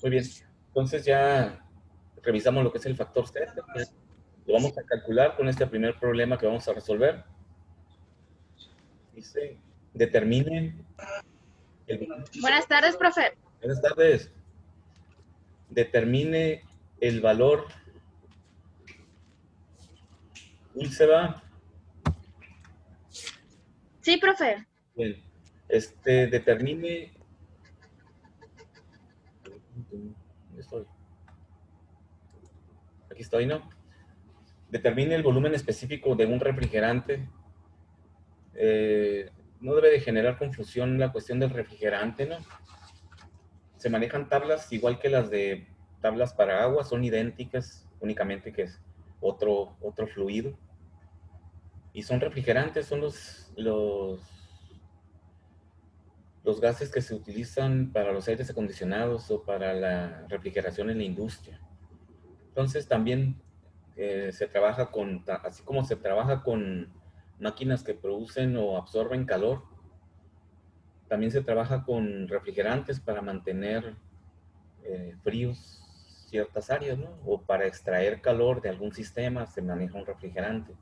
Muy bien. Entonces ya revisamos lo que es el factor Z. Lo vamos a calcular con este primer problema que vamos a resolver. Dice, determine el... Buenas tardes, profe. Buenas tardes. Determine el valor. Y se va. Sí, profe. Bien. Determine... ¿Dónde estoy? Aquí estoy, ¿no? Determine el volumen específico de un refrigerante. No debe de generar confusión la cuestión del refrigerante, ¿no? Se manejan tablas igual que las de tablas para agua, son idénticas, únicamente que es otro fluido. Y son refrigerantes, son los gases que se utilizan para los aires acondicionados o para la refrigeración en la industria. Entonces también se trabaja con, así como se trabaja con máquinas que producen o absorben calor, también se trabaja con refrigerantes para mantener fríos ciertas áreas, ¿no? O para extraer calor de algún sistema se maneja un refrigerante.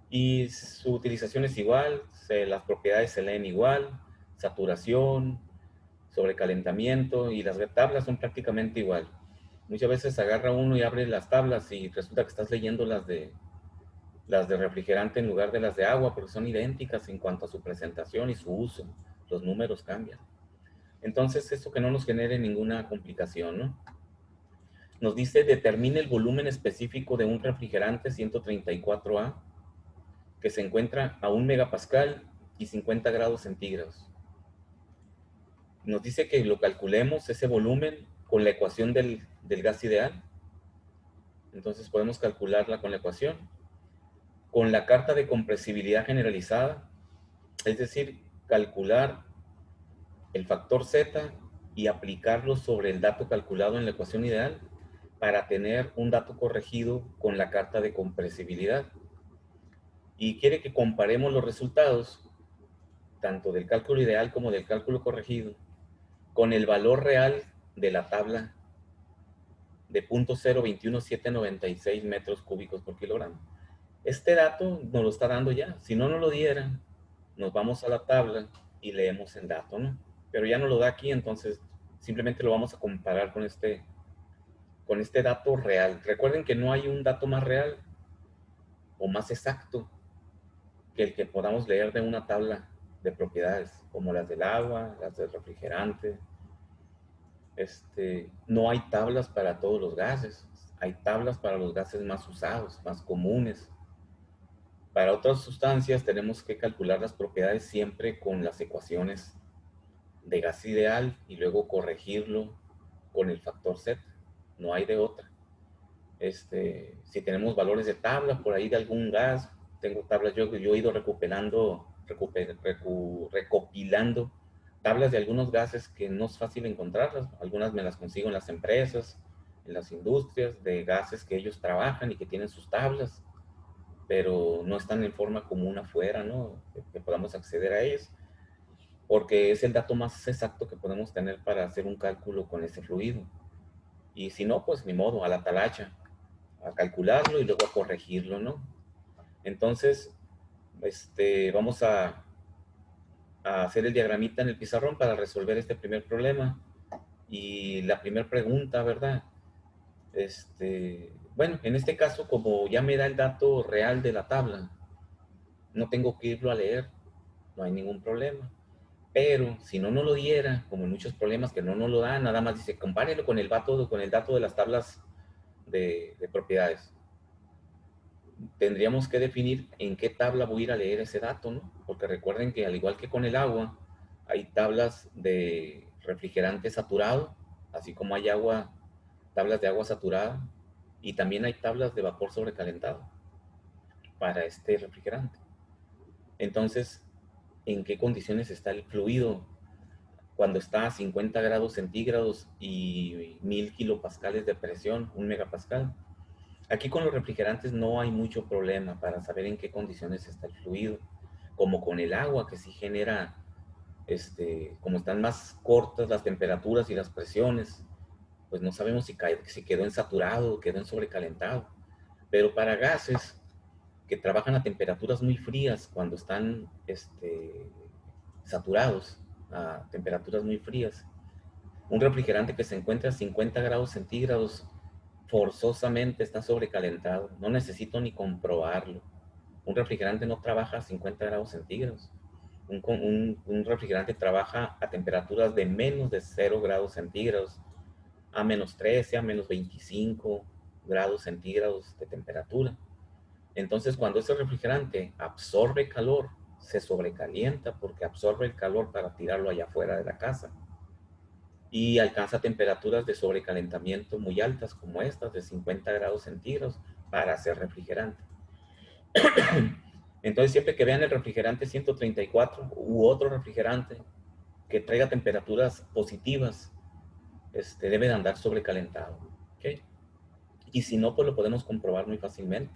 Y su utilización es igual, las propiedades se leen igual, saturación, sobrecalentamiento, y las tablas son prácticamente igual. Muchas veces agarra uno y abre las tablas y resulta que estás leyendo las de refrigerante en lugar de las de agua, porque son idénticas en cuanto a su presentación y su uso. Los números cambian. Entonces, eso que no nos genere ninguna complicación, ¿no? Nos dice, determine el volumen específico de un refrigerante 134A que se encuentra a 1 megapascal y 50 grados centígrados. Nos dice que lo calculemos ese volumen con la ecuación del gas ideal. Entonces podemos calcularla con la ecuación. Con la carta de compresibilidad generalizada, es decir, calcular el factor Z y aplicarlo sobre el dato calculado en la ecuación ideal para tener un dato corregido con la carta de compresibilidad. Y quiere que comparemos los resultados, tanto del cálculo ideal como del cálculo corregido, con el valor real de la tabla de 0.021796 metros cúbicos por kilogramo. Este dato nos lo está dando ya. Si no nos lo diera, nos vamos a la tabla y leemos el dato, ¿no? Pero ya no lo da aquí, entonces simplemente lo vamos a comparar con este dato real. Recuerden que no hay un dato más real o más exacto que el que podamos leer de una tabla de propiedades, como las del agua, las del refrigerante. No hay tablas para todos los gases, hay tablas para los gases más usados, más comunes. Para otras sustancias tenemos que calcular las propiedades siempre con las ecuaciones de gas ideal y luego corregirlo con el factor Z. No hay de otra. Si tenemos valores de tabla por ahí de algún gas, tengo tablas, yo he ido recopilando tablas de algunos gases que no es fácil encontrarlas. Algunas me las consigo en las empresas, en las industrias, de gases que ellos trabajan y que tienen sus tablas, pero no están en forma común afuera, ¿no? Que podamos acceder a ellos, porque es el dato más exacto que podemos tener para hacer un cálculo con ese fluido. Y si no, pues ni modo, a la talacha, a calcularlo y luego a corregirlo, ¿no? Entonces, vamos a hacer el diagramita en el pizarrón para resolver este primer problema. Y la primera pregunta, ¿verdad? Bueno, en este caso, como ya me da el dato real de la tabla, no tengo que irlo a leer, no hay ningún problema. Pero si no nos lo diera, como en muchos problemas que no nos lo dan, nada más dice, compárelo con el dato de las tablas de propiedades. Tendríamos que definir en qué tabla voy a ir a leer ese dato, ¿no? Porque recuerden que al igual que con el agua, hay tablas de refrigerante saturado, así como hay tablas de agua saturada, y también hay tablas de vapor sobrecalentado para este refrigerante. Entonces, ¿en qué condiciones está el fluido cuando está a 50 grados centígrados y 1000 kilopascales de presión, 1 megapascal? Aquí con los refrigerantes no hay mucho problema para saber en qué condiciones está el fluido, como con el agua, que sí genera, como están más cortas las temperaturas y las presiones, pues no sabemos si quedó en saturado o quedó en sobrecalentado. Pero para gases que trabajan a temperaturas muy frías, cuando están saturados a temperaturas muy frías, un refrigerante que se encuentra a 50 grados centígrados forzosamente está sobrecalentado. No necesito ni comprobarlo. Un refrigerante no trabaja a 50 grados centígrados. Un refrigerante trabaja a temperaturas de menos de 0 grados centígrados, a menos 13, a menos 25 grados centígrados de temperatura. Entonces, cuando ese refrigerante absorbe calor, se sobrecalienta porque absorbe el calor para tirarlo allá afuera de la casa y alcanza temperaturas de sobrecalentamiento muy altas como estas de 50 grados centígrados para hacer refrigerante. Entonces, siempre que vean el refrigerante 134 u otro refrigerante que traiga temperaturas positivas, debe de andar sobrecalentado. ¿Okay? Y si no, pues lo podemos comprobar muy fácilmente.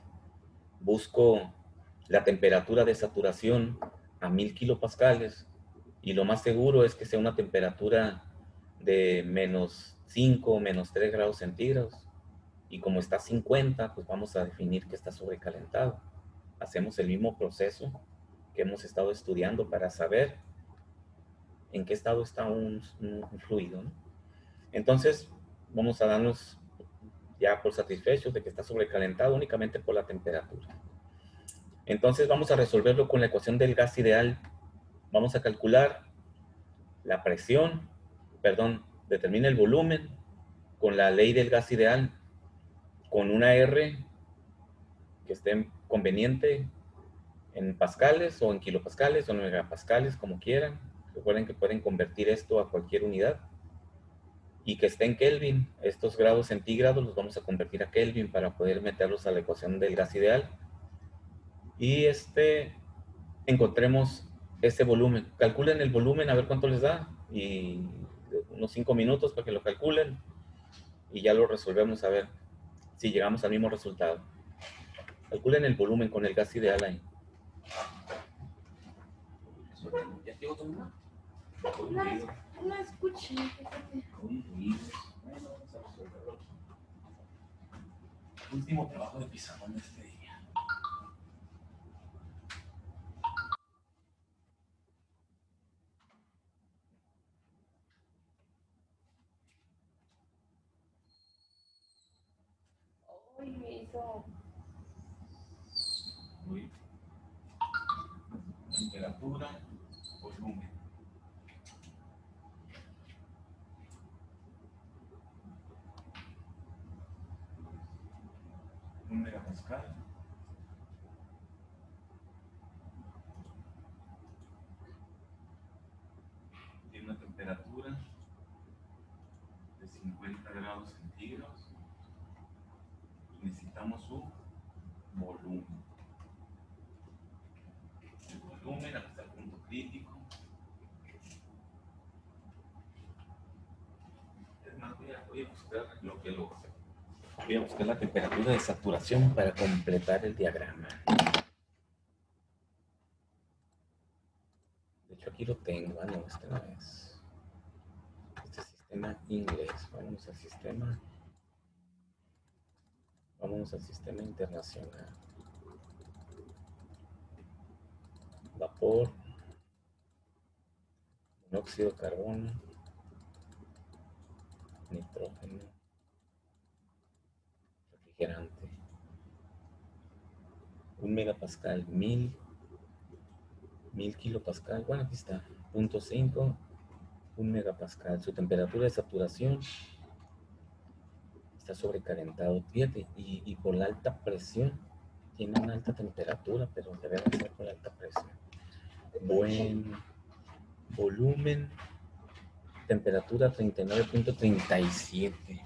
Busco la temperatura de saturación a 1000 kilopascales y lo más seguro es que sea una temperatura de menos 5 o menos 3 grados centígrados. Y como está a 50, pues vamos a definir que está sobrecalentado. Hacemos el mismo proceso que hemos estado estudiando para saber en qué estado está un fluido, ¿no? Entonces, vamos a darnos ya por satisfechos de que está sobrecalentado únicamente por la temperatura. Entonces, vamos a resolverlo con la ecuación del gas ideal. Vamos a calcular la presión, determina el volumen con la ley del gas ideal, con una R que esté conveniente en pascales o en kilopascales o en megapascales, como quieran. Recuerden que pueden convertir esto a cualquier unidad. Y que esté en Kelvin. Estos grados centígrados los vamos a convertir a Kelvin para poder meterlos a la ecuación del gas ideal. Y encontremos ese volumen. Calculen el volumen a ver cuánto les da. Y unos 5 minutos para que lo calculen. Y ya lo resolvemos a ver si llegamos al mismo resultado. Calculen el volumen con el gas ideal ahí. ¿Ya llegó tu mamá? No escuché. Último trabajo de pizarrón de este día. Hoy me hizo. Muy. Temperatura, volumen. Un megapascal. Tiene una temperatura de 50 grados centígrados. Y necesitamos su volumen. El volumen hasta el punto crítico. Es más, voy a buscar lo que lo hace. Voy a buscar la temperatura de saturación para completar el diagrama. De hecho, aquí lo tengo. Ah, no, este no es. Este es sistema inglés. Vamos al sistema internacional. Vapor, monóxido de carbono, nitrógeno, refrigerante. 1 megapascal, 1000 kilopascal. Bueno, aquí está. 0.5, 1 megapascal. Su temperatura de saturación está sobrecalentado. Fíjate, y por la alta presión, tiene una alta temperatura, pero debe ser por alta presión. Buen volumen, temperatura 39.37.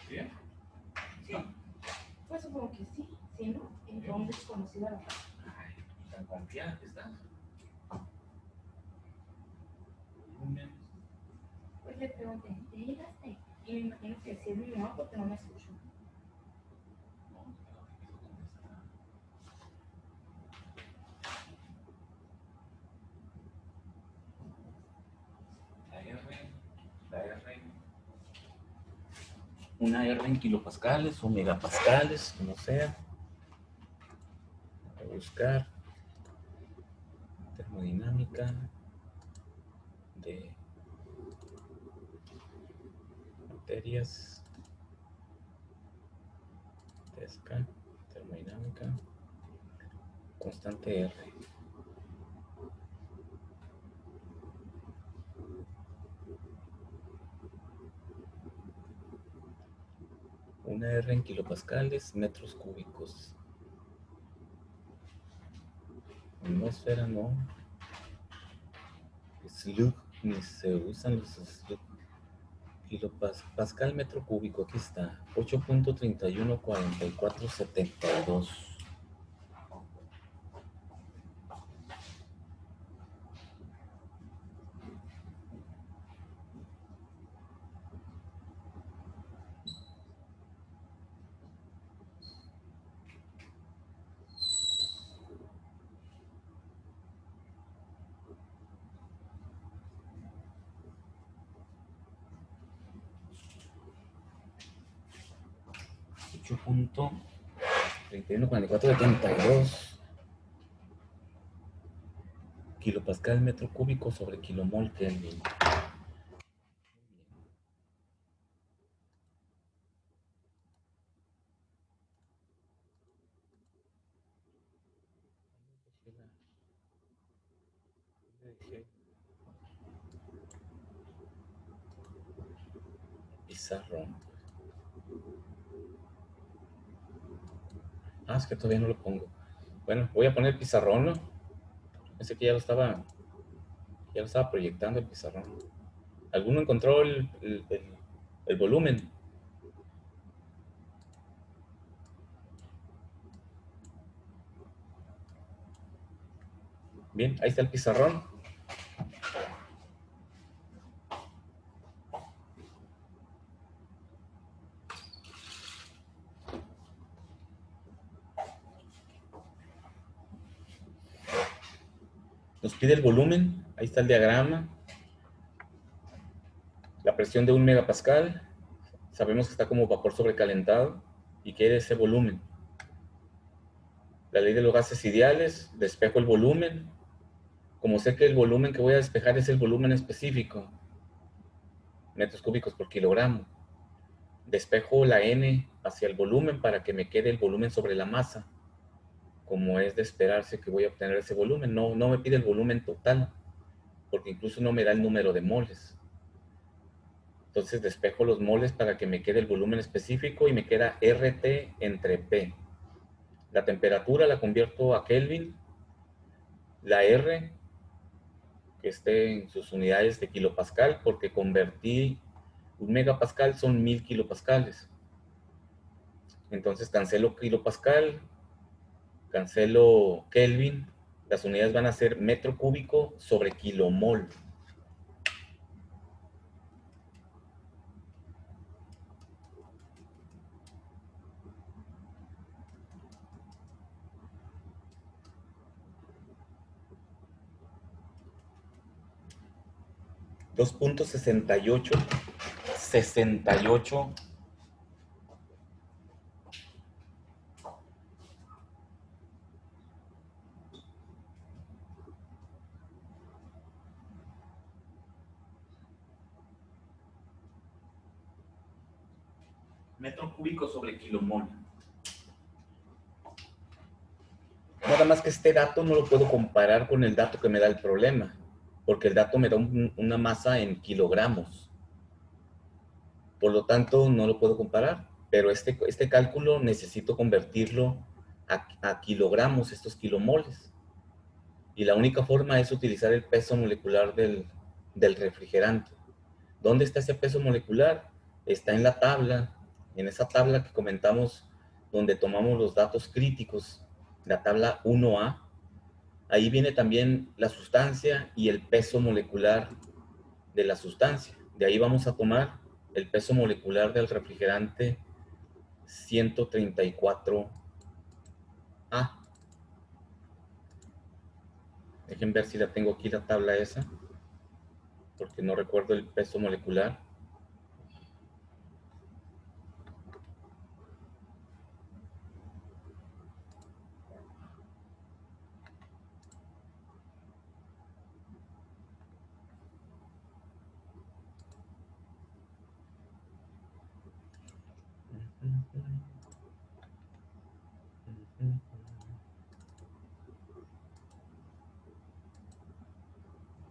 ¿Bien? Sí. Pues supongo que sí. Sí, ¿no? Entonces desconocida la casa. Ay, tan confiada que estás. Pues le pregunté, ¿te llegaste? Y me imagino que sí es mi mamá porque no me escuchó. La R, la R. Una R en kilopascales o megapascales, como sea. Voy a buscar termodinámica de materias, Tesca, termodinámica, constante R. Una R en kilopascales, metros cúbicos. Atmósfera no. Slug, ni se usan los slug. Kilopascal metro cúbico, aquí está. 8.314472. 8.314472 kilopascal metro cúbico sobre kilomol Kelvin. Pizarrón. Ah, es que todavía no lo pongo. Bueno, voy a poner pizarrón, ¿no? Pensé que ya lo estaba proyectando el pizarrón. ¿Alguno encontró el volumen? Bien, ahí está el pizarrón. Nos pide el volumen, ahí está el diagrama. La presión de 1 megapascal, sabemos que está como vapor sobrecalentado y quiere ese volumen. La ley de los gases ideales, despejo el volumen. Como sé que el volumen que voy a despejar es el volumen específico, metros cúbicos por kilogramo, despejo la N hacia el volumen para que me quede el volumen sobre la masa. Como es de esperarse que voy a obtener ese volumen, no me pide el volumen total, porque incluso no me da el número de moles. Entonces despejo los moles para que me quede el volumen específico y me queda RT entre P. La temperatura la convierto a Kelvin, la R, que esté en sus unidades de kilopascal, porque convertí un megapascal son 1000 kilopascales. Entonces cancelo kilopascal, cancelo Kelvin, las unidades van a ser metro cúbico sobre kilomol. $2.68 metro cúbico sobre kilomol. Nada más que este dato no lo puedo comparar con el dato que me da el problema, porque el dato me da una masa en kilogramos. Por lo tanto, no lo puedo comparar, pero este cálculo necesito convertirlo a kilogramos, estos kilomoles. Y la única forma es utilizar el peso molecular del refrigerante. ¿Dónde está ese peso molecular? Está en la tabla En esa tabla que comentamos, donde tomamos los datos críticos, la tabla 1A, ahí viene también la sustancia y el peso molecular de la sustancia. De ahí vamos a tomar el peso molecular del refrigerante 134A. Dejen ver si la tengo aquí la tabla esa, porque no recuerdo el peso molecular.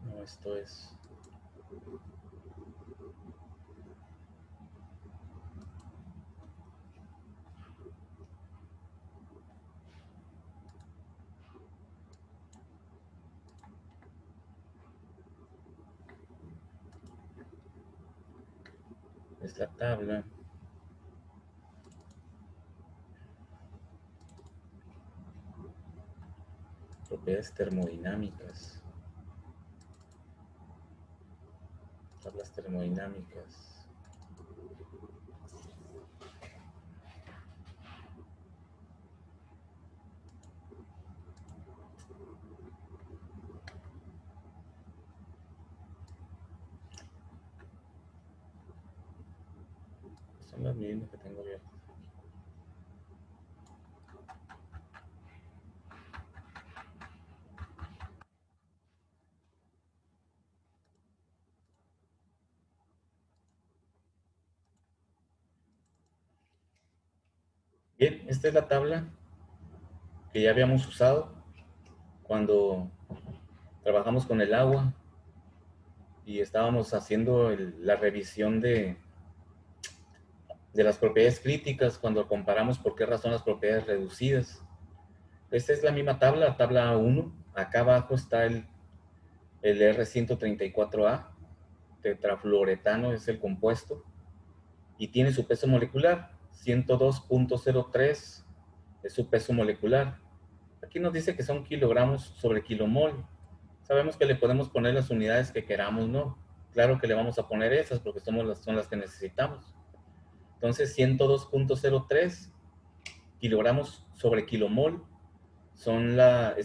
No, esto es... es la tabla. Propiedades termodinámicas. Tablas termodinámicas. Son las mismas que tengo abiertas. Bien, esta es la tabla que ya habíamos usado cuando trabajamos con el agua y estábamos haciendo la revisión de las propiedades críticas cuando comparamos por qué razón las propiedades reducidas. Esta es la misma tabla, la tabla 1. Acá abajo está el R134A, tetrafluoretano es el compuesto, y tiene su peso molecular, 102.03 es su peso molecular. Aquí nos dice que son kilogramos sobre kilomol. Sabemos que le podemos poner las unidades que queramos, ¿no? Claro que le vamos a poner esas porque son las que necesitamos. Entonces, 102.03 kilogramos sobre kilomol es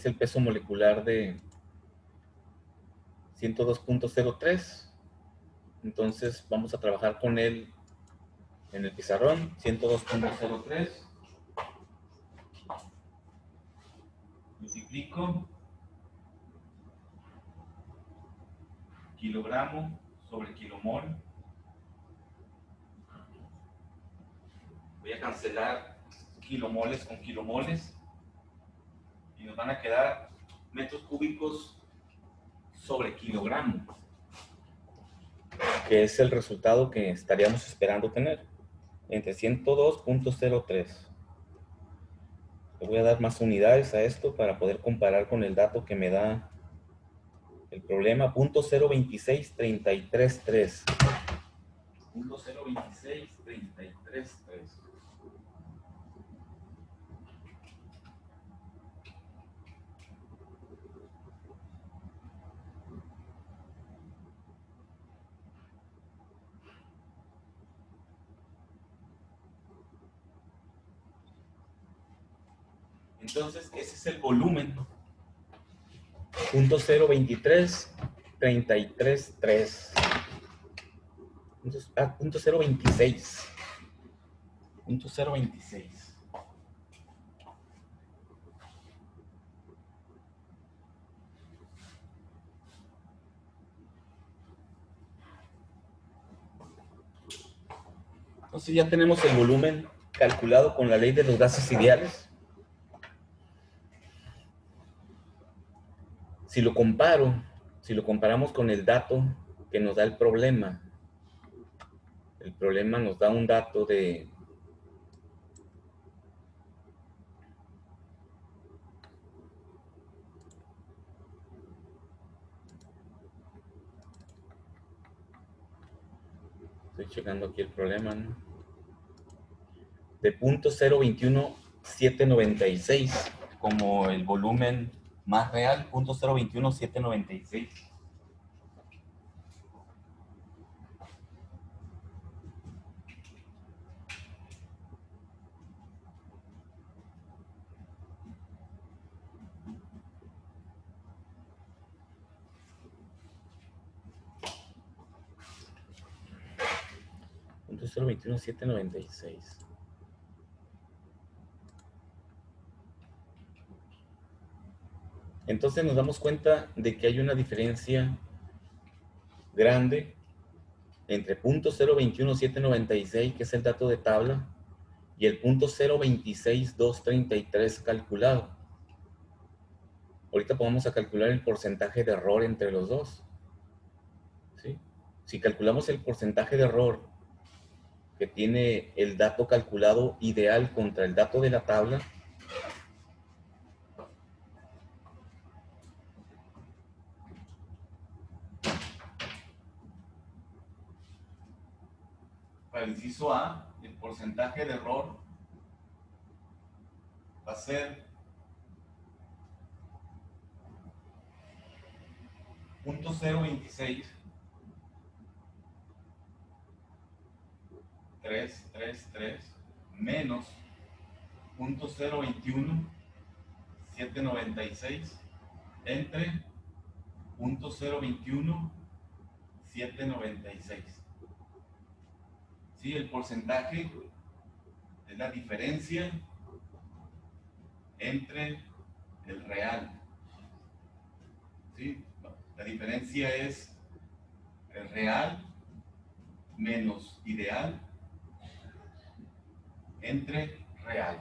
el peso molecular de 102.03. Entonces, vamos a trabajar con él en el pizarrón, 102.03. Multiplico kilogramo sobre kilomol. Voy a cancelar kilomoles con kilomoles y nos van a quedar metros cúbicos sobre kilogramo, que es el resultado que estaríamos esperando tener, entre 102.03. Le voy a dar más unidades a esto para poder comparar con el dato que me da el problema, .026.333. .026.333. Entonces, ese es el volumen. .023.333. .026. .026. Entonces ya tenemos el volumen calculado con la ley de los gases ideales. Si lo comparamos con el dato que nos da el problema nos da un dato de estoy checando aquí el problema, ¿no? de 0.021796 como el volumen más real, 0.021796. .021796. Entonces nos damos cuenta de que hay una diferencia grande entre .021796, que es el dato de tabla, y el .026233 calculado. Ahorita vamos a calcular el porcentaje de error entre los dos. ¿Sí? Si calculamos el porcentaje de error que tiene el dato calculado ideal contra el dato de la tabla, para el inciso A, el porcentaje de error va a ser 0.026 333 menos 0.021 796 entre 0.021 796. ¿Sí? El porcentaje es la diferencia entre el real. ¿Sí? La diferencia es el real menos ideal entre real.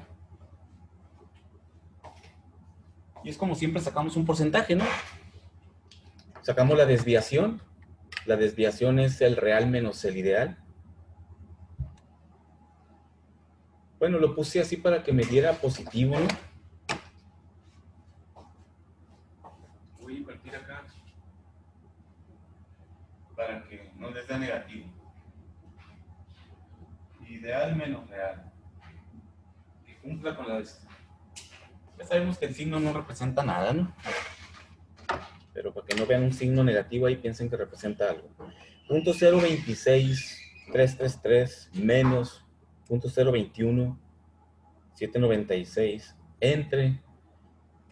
Y es como siempre sacamos un porcentaje, ¿no? Sacamos la desviación. La desviación es el real menos el ideal. Bueno, lo puse así para que me diera positivo, ¿no? Voy a invertir acá para que no les dé negativo. Ideal menos real. Que cumpla con la... Ya sabemos que el signo no representa nada, ¿no? Pero para que no vean un signo negativo ahí, piensen que representa algo. 0.026333 menos 0.021 796 entre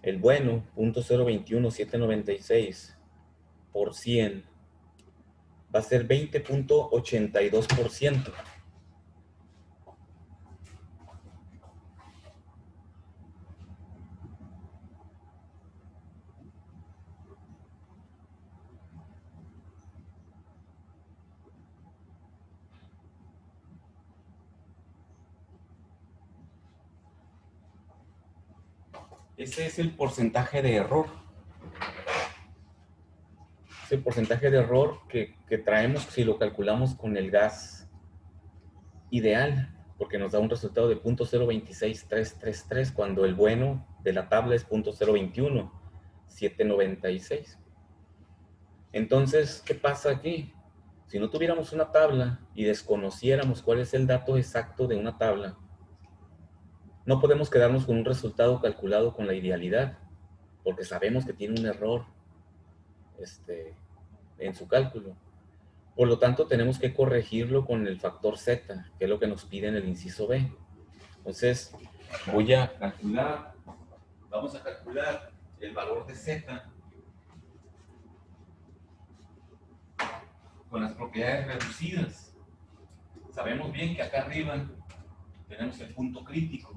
el bueno 0.021 796 por 100 va a ser 20.82%. Ese es el porcentaje de error. Es el porcentaje de error que traemos si lo calculamos con el gas ideal, porque nos da un resultado de 0.026333 cuando el bueno de la tabla es 0.021 796. Entonces, ¿qué pasa aquí? Si no tuviéramos una tabla y desconociéramos cuál es el dato exacto de una tabla, no podemos quedarnos con un resultado calculado con la idealidad, porque sabemos que tiene un error en su cálculo. Por lo tanto, tenemos que corregirlo con el factor Z, que es lo que nos pide en el inciso B. Entonces, voy a calcular, vamos a calcular el valor de Z con las propiedades reducidas. Sabemos bien que acá arriba tenemos el punto crítico,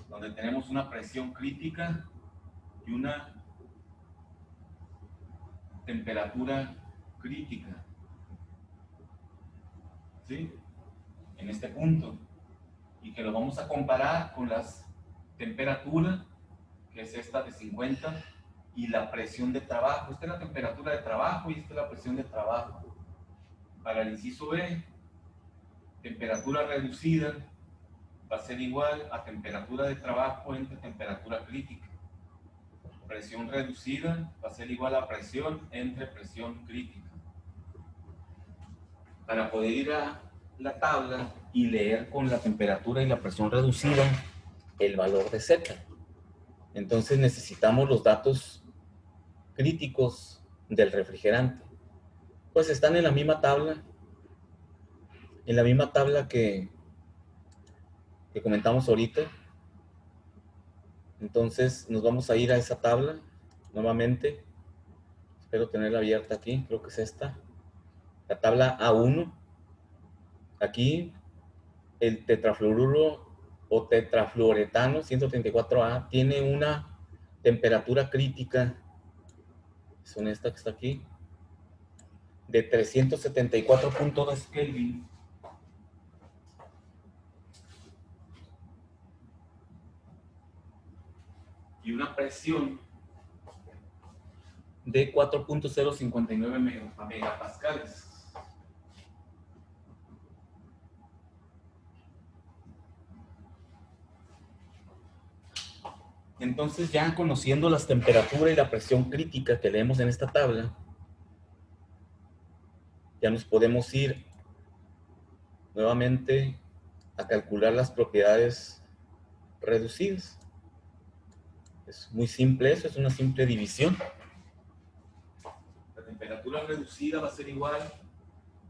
donde tenemos una presión crítica y una temperatura crítica. ¿Sí? En este punto. Y que lo vamos a comparar con las temperaturas, que es esta de 50, y la presión de trabajo. Esta es la temperatura de trabajo y esta es la presión de trabajo. Para el inciso B, temperatura reducida va a ser igual a temperatura de trabajo entre temperatura crítica. Presión reducida va a ser igual a presión entre presión crítica. Para poder ir a la tabla y leer con la temperatura y la presión reducida el valor de Z. Entonces necesitamos los datos críticos del refrigerante. Pues están en la misma tabla, que comentamos ahorita. Entonces nos vamos a ir a esa tabla nuevamente. Espero tenerla abierta aquí, creo que es esta. La tabla A1. Aquí el tetrafluoruro o tetrafluoretano 134A tiene una temperatura crítica, son esta que está aquí, de 374.2 Kelvin. Y una presión de 4.059 megapascales. Entonces, ya conociendo las temperaturas y la presión crítica que leemos en esta tabla, ya nos podemos ir nuevamente a calcular las propiedades reducidas. Es muy simple eso, es una simple división. La temperatura reducida va a ser igual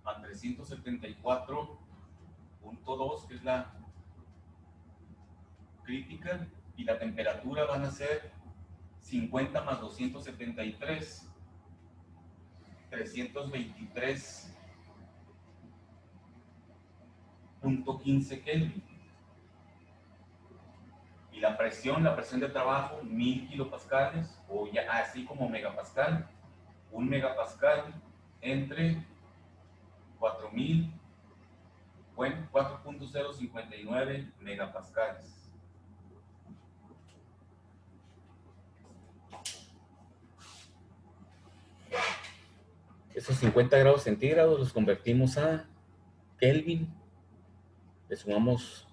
a 374.2, que es la crítica, y la temperatura van a ser 50 más 273, 323.15 Kelvin. Y la presión de trabajo, 1000 kilopascales, o ya así como megapascal, un megapascal entre 4000, bueno, 4.059 megapascales. Esos 50 grados centígrados los convertimos a Kelvin, le sumamos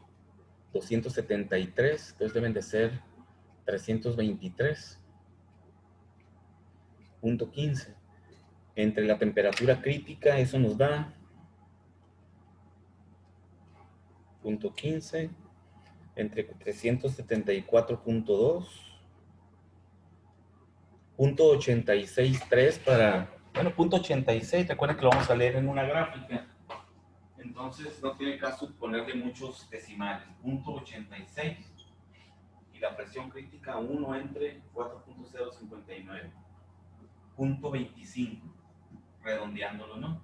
273, entonces deben de ser 323.15. Entre la temperatura crítica, eso nos da 0.15 entre 374.2, 0.863 para, bueno, 0.86, recuerden que lo vamos a leer en una gráfica. Entonces no tiene caso ponerle muchos decimales. 0.86 y la presión crítica 1 entre 4.059. 0.25, redondeándolo, ¿no?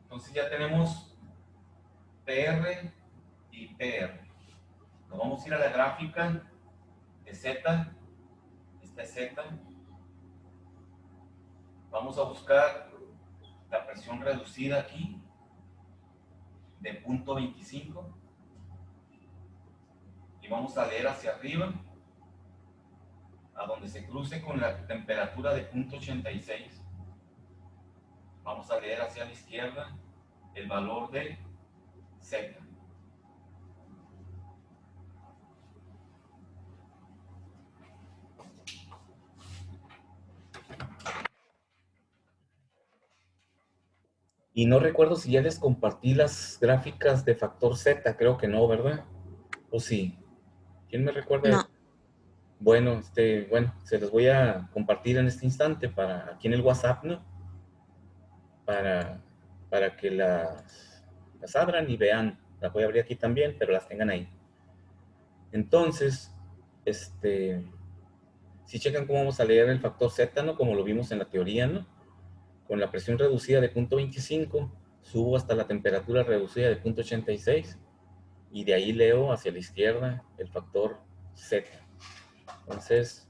Entonces ya tenemos PR y PR. Nos vamos a ir a la gráfica de Z. Esta es Z. Vamos a buscar la presión reducida aquí de 0.25 y vamos a leer hacia arriba a donde se cruce con la temperatura de 0.86. Vamos a leer hacia la izquierda el valor de Z. Y no recuerdo si ya les compartí las gráficas de factor Z, creo que no, ¿verdad? ¿O sí? ¿Quién me recuerda? No. Bueno, bueno, se los voy a compartir en este instante para aquí en el WhatsApp, ¿no? Para que las abran y vean. Las voy a abrir aquí también, pero las tengan ahí. Entonces, si checan cómo vamos a leer el factor Z, ¿no? Como lo vimos en la teoría, ¿no? Con la presión reducida de 0.25, subo hasta la temperatura reducida de 0.86 y de ahí leo hacia la izquierda el factor Z. Entonces,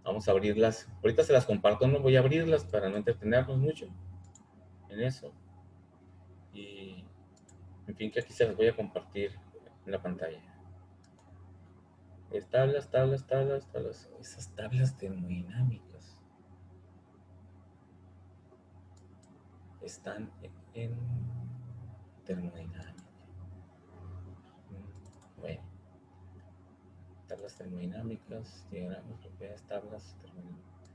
vamos a abrirlas. Ahorita se las comparto, no voy a abrirlas para no entretenernos mucho en eso. Y, en fin, que aquí se las voy a compartir en la pantalla. Tablas. Esas tablas termodinámicas están en termodinámica. Bueno, tablas termodinámicas, diagramas, propiedades, tablas termodinámicas.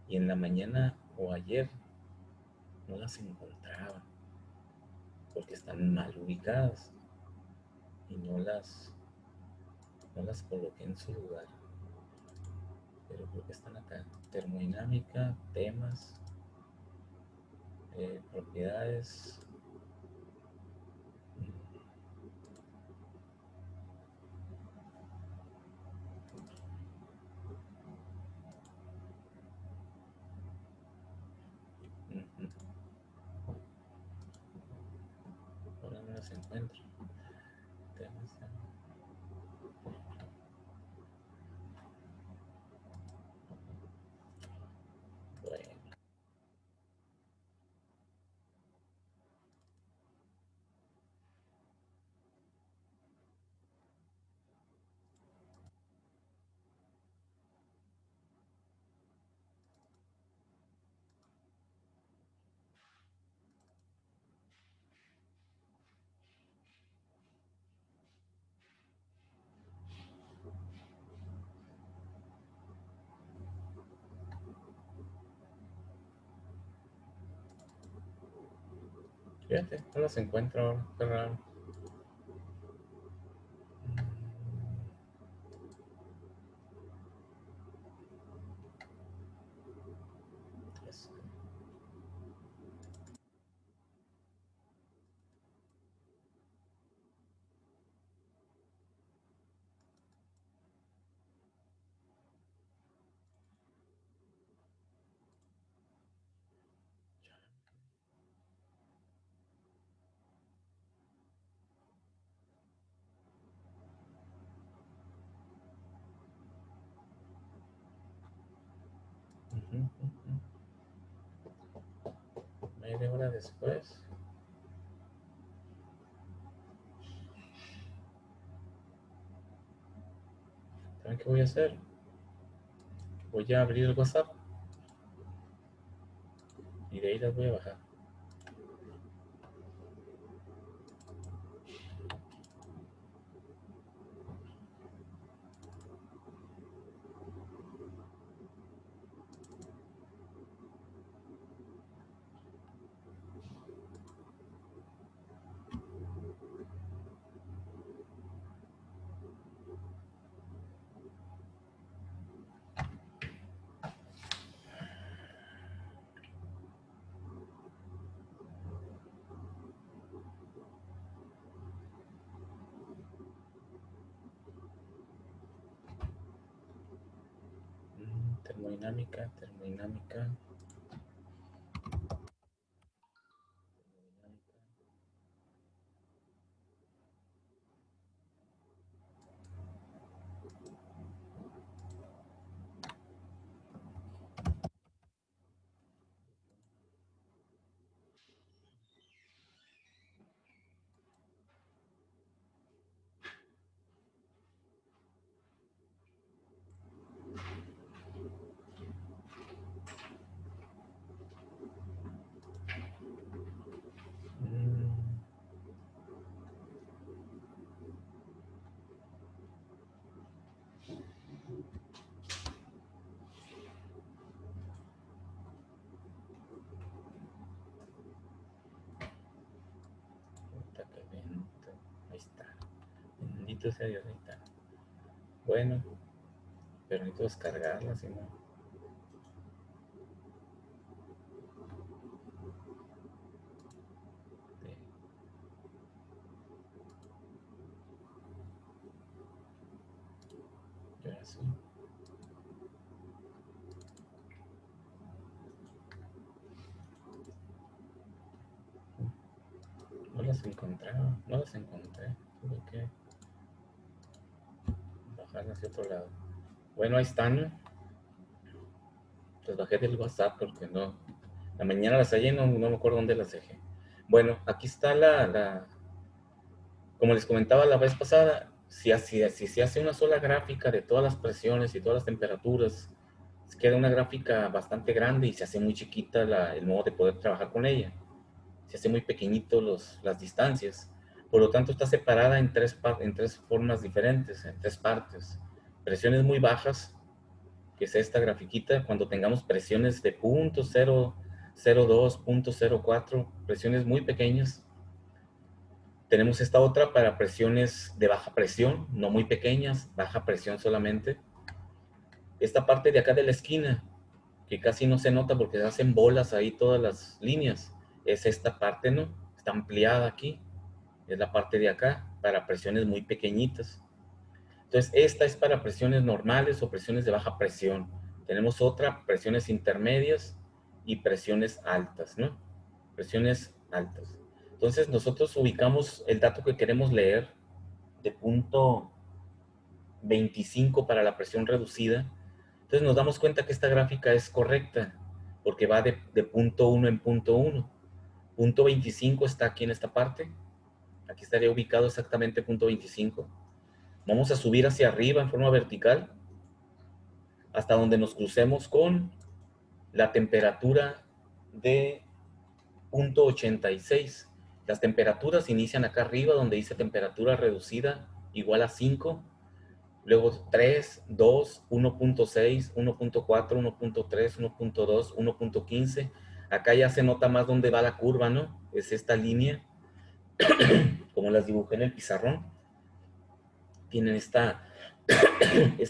Y en la mañana o ayer no las encontraba. porque están mal ubicadas y no las coloqué en su lugar. Pero creo que están acá. Termodinámica, temas, propiedades. Ahora no las encuentro. Temas, bueno. Fíjate, no las encuentro ahora. Qué raro. Es- Ujú, ujú. Media hora después. ¿Saben qué voy a hacer? Voy a abrir el WhatsApp y de ahí las voy a bajar. Termodinámica, termodinámica. Puta, qué lento. Ahí está. Bendito sea Dios, ahí está. Bueno, pero necesito descargarla, si no. Ya sí. No las encontraba, no las encontré. Tuve que bajarlas hacia otro lado. Bueno, ahí están, ¿no? Las bajé del WhatsApp porque no. La mañana las hallé, no me acuerdo dónde las dejé. Bueno, aquí está como les comentaba la vez pasada, si se hace una sola gráfica de todas las presiones y todas las temperaturas, queda una gráfica bastante grande y se hace muy chiquita el modo de poder trabajar con ella. Se hace muy pequeñito las distancias. Por lo tanto, está separada en tres formas diferentes, en tres partes. Presiones muy bajas, que es esta grafiquita, cuando tengamos presiones de 0.002, 0.04, presiones muy pequeñas, Tenemos esta otra para presiones de baja presión, no muy pequeñas, baja presión solamente. Esta parte de acá de la esquina, que casi no se nota porque se hacen bolas ahí todas las líneas, es esta parte, ¿no? Está ampliada aquí, es la parte de acá, para presiones muy pequeñitas. Entonces, esta es para presiones normales o presiones de baja presión. Tenemos otra, presiones intermedias y presiones altas, ¿no? Presiones altas. Entonces, nosotros ubicamos el dato que queremos leer de punto 25 para la presión reducida. Entonces, nos damos cuenta que esta gráfica es correcta porque va de punto 1 en punto 1. Punto 25 está aquí en esta parte. Aquí estaría ubicado exactamente punto 25. Vamos a subir hacia arriba en forma vertical hasta donde nos crucemos con la temperatura de punto 86. Las temperaturas inician acá arriba donde dice temperatura reducida igual a 5, luego 3, 2, 1.6, 1.4, 1.3, 1.2, 1.15. Acá ya se nota más dónde va la curva, ¿no? Es esta línea, como las dibujé en el pizarrón. Tienen esta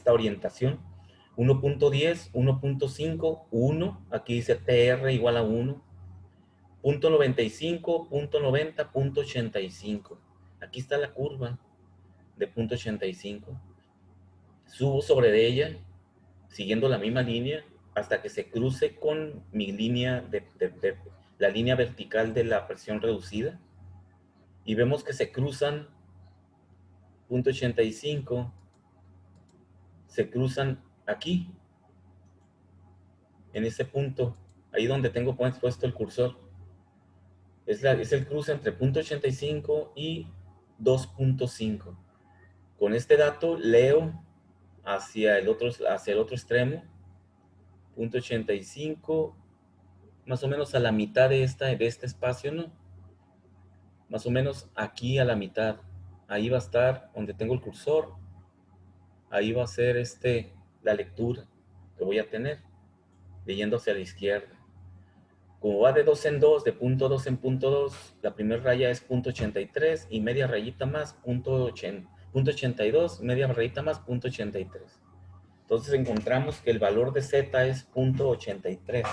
orientación. 1.10, 1.5, 1. Aquí dice TR igual a 1. Punto 95, punto 90, punto 85. Aquí está la curva de punto 85. Subo sobre de ella, siguiendo la misma línea, hasta que se cruce con mi línea la línea vertical de la presión reducida. Y vemos que se cruzan punto 85, se cruzan aquí, en ese punto, ahí donde tengo puesto el cursor. Es el cruce entre punto 85 y 2.5. Con este dato leo hacia el otro extremo, punto 85, más o menos a la mitad de este espacio, ¿no? Más o menos aquí a la mitad. Ahí va a estar donde tengo el cursor. Ahí va a ser la lectura que voy a tener, leyendo hacia la izquierda. Como va de 2 en 2, de punto 2 en punto 2, la primera raya es punto 83 y media rayita más punto 82, media rayita más punto 83. Entonces encontramos que el valor de Z es punto 83.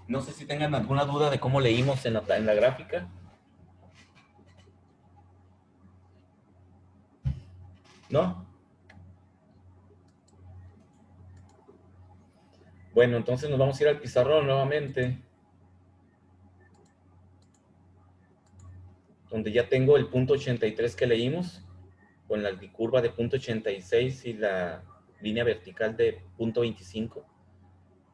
No sé si tengan alguna duda de cómo leímos en la gráfica. ¿No? Bueno, entonces nos vamos a ir al pizarrón nuevamente, donde ya tengo el punto 83 que leímos, con la curva de punto 86 y la línea vertical de punto 25.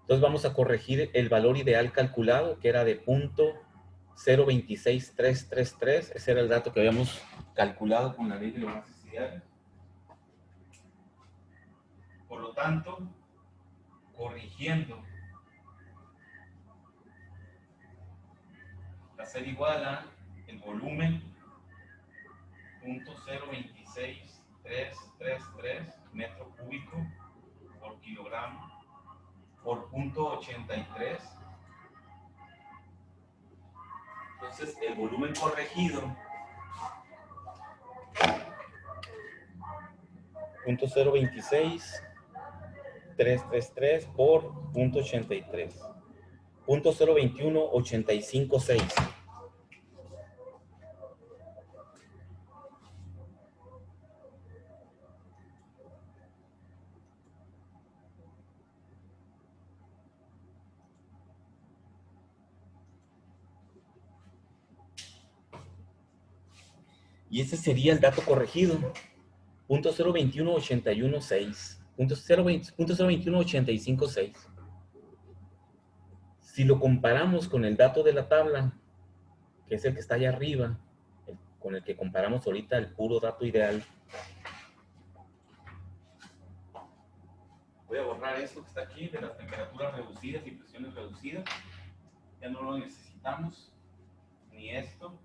Entonces vamos a corregir el valor ideal calculado, que era de punto 0.26333. Ese era el dato que habíamos calculado con la ley de los gases ideales. Por lo tanto, corrigiendo, va a ser igual a el volumen punto 0.26333 metro cúbico por kilogramo por punto 83. Entonces el volumen corregido punto 0.26333 por punto 83, punto 0.21856. Y ese sería el dato corregido, punto 0.21816, punto 0.21856. Si lo comparamos con el dato de la tabla, que es el que está allá arriba, con el que comparamos ahorita el puro dato ideal, voy a borrar esto que está aquí de las temperaturas reducidas y presiones reducidas. Ya no lo necesitamos, ni esto.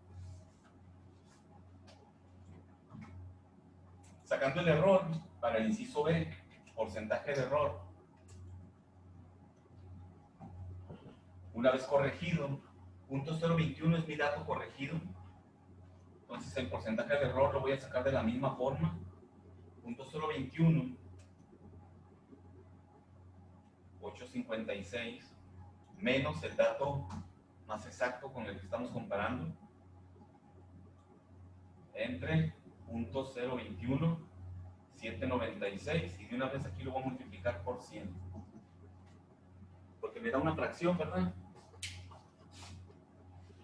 Sacando el error para el inciso B, porcentaje de error. Una vez corregido, .021 es mi dato corregido. Entonces el porcentaje de error lo voy a sacar de la misma forma. .021, 856, menos el dato más exacto con el que estamos comparando, entre .021, 796, y de una vez aquí lo voy a multiplicar por 100. Porque me da una fracción, ¿verdad?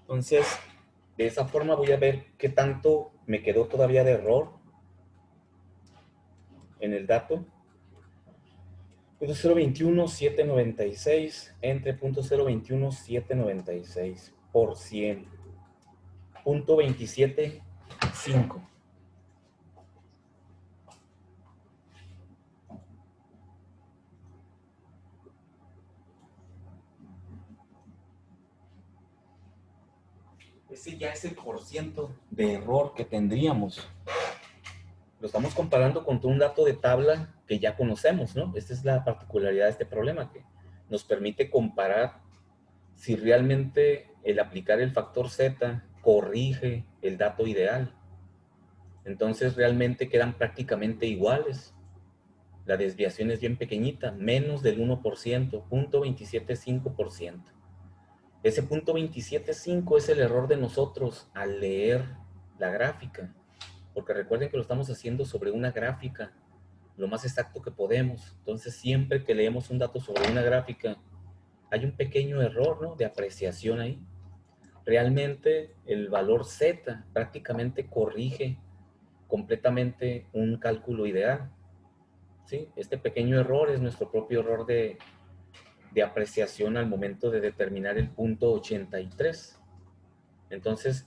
Entonces, de esa forma voy a ver qué tanto me quedó todavía de error en el dato. .021, 796 entre .021, 796 por 100. .275. Ese ya es el porciento de error que tendríamos. Lo estamos comparando contra un dato de tabla que ya conocemos, ¿no? Esta es la particularidad de este problema, que nos permite comparar si realmente el aplicar el factor Z corrige el dato ideal. Entonces realmente quedan prácticamente iguales. La desviación es bien pequeñita, menos del 1%, 0.275%. Ese 0.275 es el error de nosotros al leer la gráfica. Porque recuerden que lo estamos haciendo sobre una gráfica, lo más exacto que podemos. Entonces, siempre que leemos un dato sobre una gráfica, hay un pequeño error, ¿no?, de apreciación ahí. Realmente, el valor Z prácticamente corrige completamente un cálculo ideal. ¿Sí? Este pequeño error es nuestro propio error de apreciación al momento de determinar el punto 83. Entonces,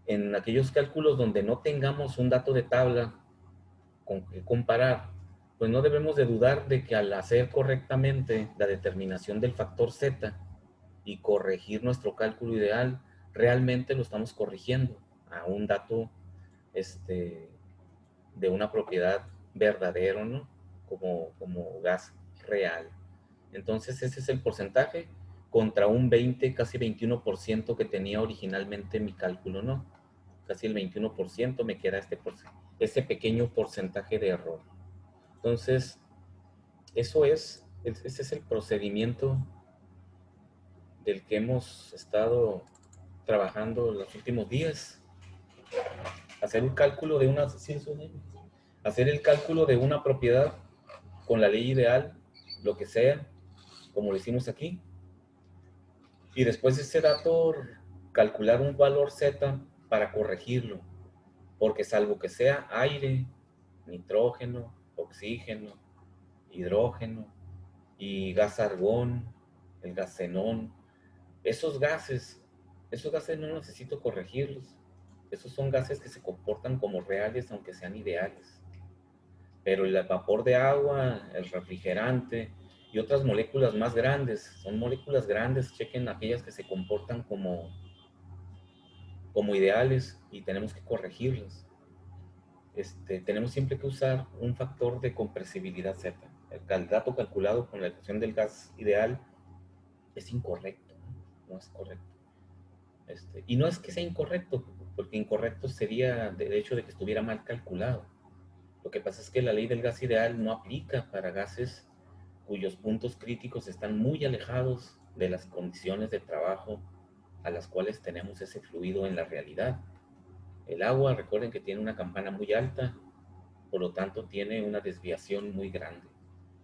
en aquellos cálculos donde no tengamos un dato de tabla con que comparar, pues no debemos de dudar de que al hacer correctamente la determinación del factor Z y corregir nuestro cálculo ideal, realmente lo estamos corrigiendo a un dato de una propiedad verdadera, ¿no? Como gas real. Entonces ese es el porcentaje contra un 20, casi 21% que tenía originalmente mi cálculo, ¿no? Casi el 21% me queda ese pequeño porcentaje de error. Entonces, ese es el procedimiento del que hemos estado trabajando los últimos días. Hacer un cálculo de hacer el cálculo de una propiedad con la ley ideal, lo que sea, como lo hicimos aquí. Y después de ese dato, calcular un valor Z para corregirlo. Porque salvo que sea aire, nitrógeno, oxígeno, hidrógeno y gas argón, el gas xenón, esos gases no necesito corregirlos. Esos son gases que se comportan como reales aunque sean ideales. Pero el vapor de agua, el refrigerante y otras moléculas más grandes, son moléculas grandes, chequen aquellas que se comportan como ideales y tenemos que corregirlas. Tenemos siempre que usar un factor de compresibilidad Z. El dato calculado con la ecuación del gas ideal es incorrecto, no es correcto. Y no es que sea incorrecto, porque incorrecto sería de hecho de que estuviera mal calculado. Lo que pasa es que la ley del gas ideal no aplica para gases cuyos puntos críticos están muy alejados de las condiciones de trabajo a las cuales tenemos ese fluido en la realidad. El agua, recuerden que tiene una campana muy alta, por lo tanto tiene una desviación muy grande.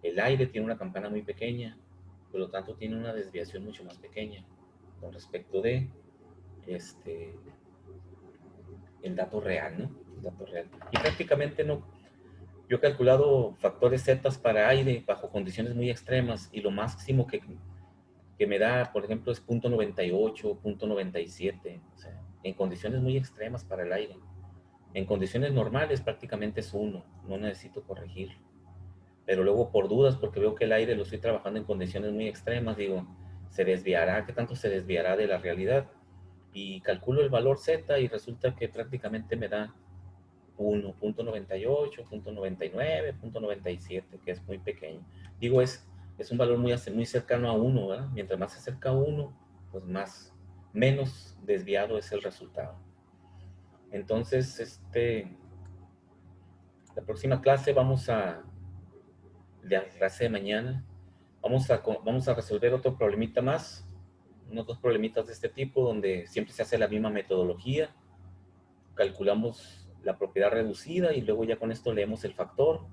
El aire tiene una campana muy pequeña, por lo tanto tiene una desviación mucho más pequeña con respecto de el dato real, ¿no? El dato real. Y prácticamente no. Yo he calculado factores Z para aire bajo condiciones muy extremas y lo máximo que me da, por ejemplo, es 0.98, 0.97, o sea, en condiciones muy extremas para el aire. En condiciones normales prácticamente es 1, no necesito corregirlo. Pero luego por dudas, porque veo que el aire lo estoy trabajando en condiciones muy extremas, digo, ¿se desviará? ¿Qué tanto se desviará de la realidad? Y calculo el valor Z y resulta que prácticamente me da 1, punto 98, punto 99, punto 97, que es muy pequeño. Digo, es un valor muy cercano a 1, ¿verdad? Mientras más se acerca a 1, pues menos desviado es el resultado. Entonces, la próxima clase la clase de mañana, vamos a resolver otro problemita más, unos 2 problemitas de este tipo, donde siempre se hace la misma metodología. Calculamos la propiedad reducida y luego ya con esto leemos el factor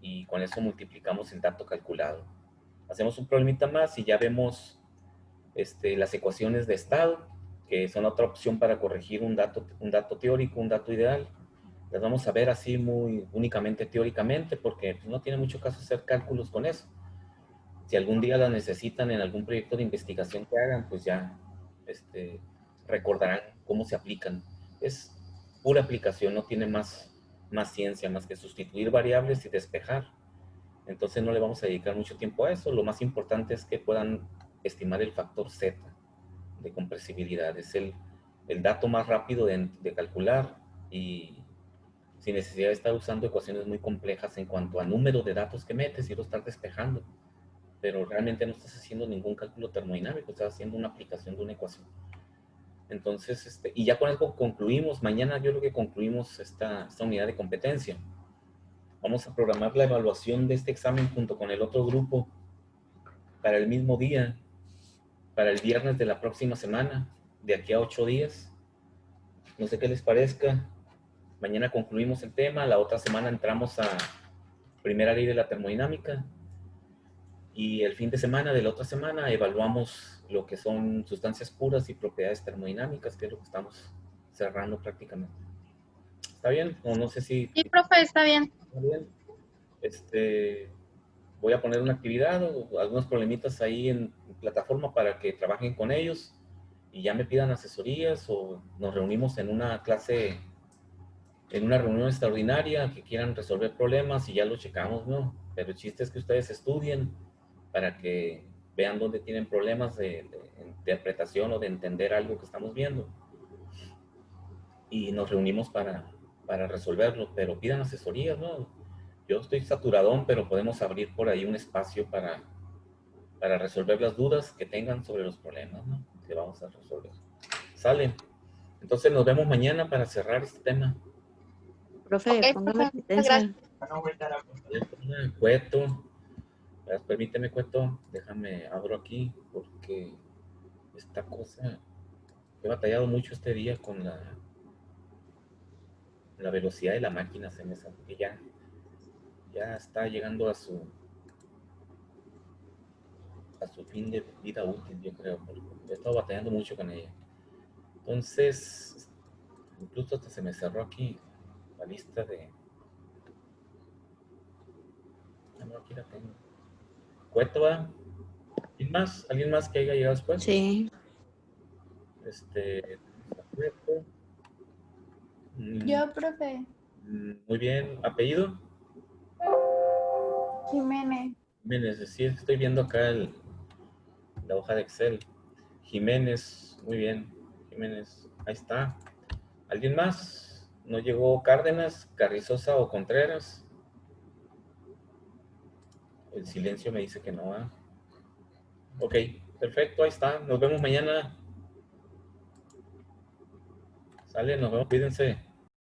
y con eso multiplicamos el dato calculado. Hacemos un problemita más y ya vemos las ecuaciones de estado, que son otra opción para corregir un dato teórico, un dato ideal. Las vamos a ver así muy únicamente teóricamente, porque no tiene mucho caso hacer cálculos con eso. Si algún día las necesitan en algún proyecto de investigación que hagan, pues ya recordarán cómo se aplican. Es pura aplicación, no tiene más ciencia, más que sustituir variables y despejar. Entonces no le vamos a dedicar mucho tiempo a eso. Lo más importante es que puedan estimar el factor Z de compresibilidad. Es el dato más rápido de calcular y sin necesidad de estar usando ecuaciones muy complejas en cuanto a número de datos que metes y lo estás despejando. Pero realmente no estás haciendo ningún cálculo termodinámico, estás haciendo una aplicación de una ecuación. Entonces, y ya con eso concluimos. Mañana yo creo que concluimos esta unidad de competencia. Vamos a programar la evaluación de este examen junto con el otro grupo para el mismo día, para el viernes de la próxima semana, de aquí a 8 días. No sé qué les parezca. Mañana concluimos el tema, la otra semana entramos a primera ley de la termodinámica y el fin de semana de la otra semana evaluamos lo que son sustancias puras y propiedades termodinámicas, que es lo que estamos cerrando prácticamente. ¿Está bien? O no sé si... Sí, profe, está bien. ¿Está bien? Voy a poner una actividad o algunos problemitas ahí en plataforma para que trabajen con ellos y ya me pidan asesorías o nos reunimos en una clase, en una reunión extraordinaria que quieran resolver problemas y ya lo checamos, ¿no? Pero el chiste es que ustedes estudien para que vean dónde tienen problemas de interpretación o de entender algo que estamos viendo. Y nos reunimos para resolverlo, pero pidan asesorías, ¿no? Yo estoy saturadón, pero podemos abrir por ahí un espacio para resolver las dudas que tengan sobre los problemas, ¿no? Que vamos a resolver. ¿Sale? Entonces nos vemos mañana para cerrar este tema. Profe, Ok, póngame profe, asistencia. Cueto. Permíteme, Cueto. Déjame, abro aquí porque esta cosa... He batallado mucho este día con la velocidad de la máquina. Se me sabe que ya está llegando a su fin de vida útil, yo creo, porque he estado batallando mucho con ella. Entonces, incluso hasta se me cerró aquí la lista de... Ah, no, aquí la tengo. Cueto, ¿va? ¿Alguien más que haya llegado después? Sí. Cueto. Yo, profe. Muy bien. ¿Apellido? Jiménez. Jiménez, sí, estoy viendo acá la hoja de Excel. Jiménez, muy bien. Jiménez, ahí está. ¿Alguien más? ¿No llegó Cárdenas, Carrizosa o Contreras? El silencio me dice que no va. Ok, perfecto, ahí está. Nos vemos mañana. Sale, nos vemos, cuídense.